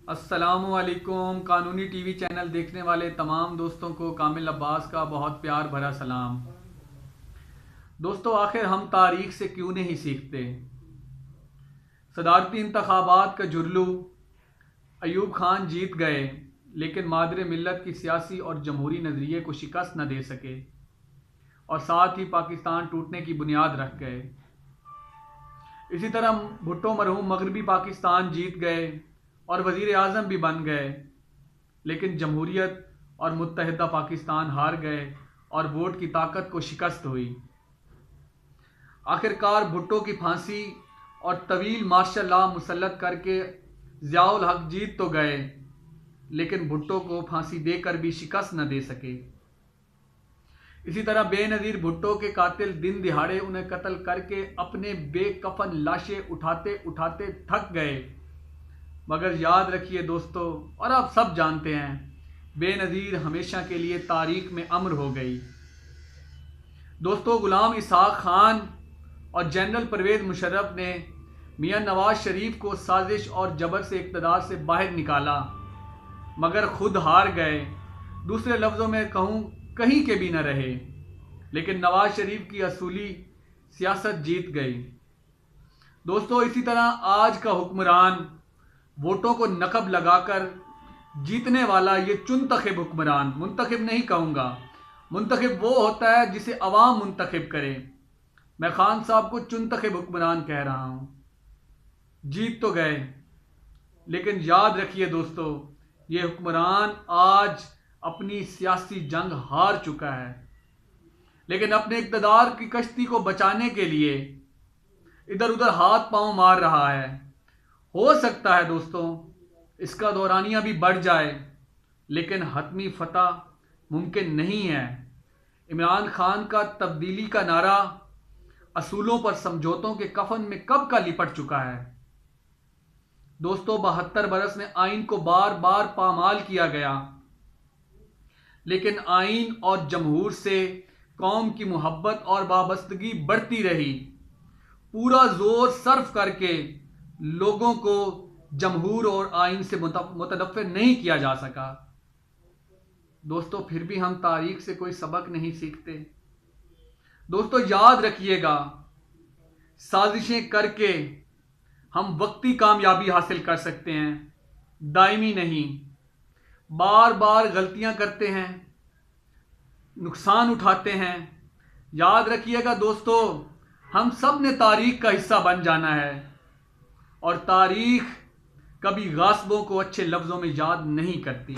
السلام علیکم۔ قانونی ٹی وی چینل دیکھنے والے تمام دوستوں کو کامل عباس کا بہت پیار بھرا سلام۔ دوستو، آخر ہم تاریخ سے کیوں نہیں سیکھتے؟ صدارتی انتخابات کا جرلو، ایوب خان جیت گئے لیکن مادر ملت کی سیاسی اور جمہوری نظریے کو شکست نہ دے سکے اور ساتھ ہی پاکستان ٹوٹنے کی بنیاد رکھ گئے۔ اسی طرح بھٹو مرحوم مغربی پاکستان جیت گئے اور وزیر اعظم بھی بن گئے، لیکن جمہوریت اور متحدہ پاکستان ہار گئے اور ووٹ کی طاقت کو شکست ہوئی۔ آخرکار بھٹو کی پھانسی اور طویل مارشل لا مسلط کر کے ضیاء الحق جیت تو گئے، لیکن بھٹو کو پھانسی دے کر بھی شکست نہ دے سکے۔ اسی طرح بے نظیر بھٹو کے قاتل دن دہاڑے انہیں قتل کر کے اپنے بے کفن لاشیں اٹھاتے اٹھاتے تھک گئے، مگر یاد رکھیے دوستو، اور آپ سب جانتے ہیں، بے نظیر ہمیشہ کے لیے تاریخ میں امر ہو گئی۔ دوستو، غلام اسحاق خان اور جنرل پرویز مشرف نے میاں نواز شریف کو سازش اور جبر سے اقتدار سے باہر نکالا، مگر خود ہار گئے۔ دوسرے لفظوں میں کہوں، کہیں کے بھی نہ رہے، لیکن نواز شریف کی اصولی سیاست جیت گئی۔ دوستو، اسی طرح آج کا حکمران ووٹوں کو نقب لگا کر جیتنے والا یہ چنتخب حکمران، منتخب نہیں کہوں گا، منتخب وہ ہوتا ہے جسے عوام منتخب کرے، میں خان صاحب کو چنتخب حکمران کہہ رہا ہوں۔ جیت تو گئے، لیکن یاد رکھیے دوستو، یہ حکمران آج اپنی سیاسی جنگ ہار چکا ہے، لیکن اپنے اقتدار کی کشتی کو بچانے کے لیے ادھر ادھر ہاتھ پاؤں مار رہا ہے۔ ہو سکتا ہے دوستو اس کا دورانیہ بھی بڑھ جائے، لیکن حتمی فتح ممکن نہیں ہے۔ عمران خان کا تبدیلی کا نعرہ اصولوں پر سمجھوتوں کے کفن میں کب کا لپٹ چکا ہے۔ دوستو، 72 برس میں آئین کو بار بار پامال کیا گیا، لیکن آئین اور جمہور سے قوم کی محبت اور وابستگی بڑھتی رہی۔ پورا زور صرف کر کے لوگوں کو جمہور اور آئین سے متنفر نہیں کیا جا سکا۔ دوستو، پھر بھی ہم تاریخ سے کوئی سبق نہیں سیکھتے۔ دوستو، یاد رکھیے گا، سازشیں کر کے ہم وقتی کامیابی حاصل کر سکتے ہیں، دائمی نہیں۔ بار بار غلطیاں کرتے ہیں، نقصان اٹھاتے ہیں۔ یاد رکھیے گا دوستو، ہم سب نے تاریخ کا حصہ بن جانا ہے، اور تاریخ کبھی غاصبوں کو اچھے لفظوں میں یاد نہیں کرتی۔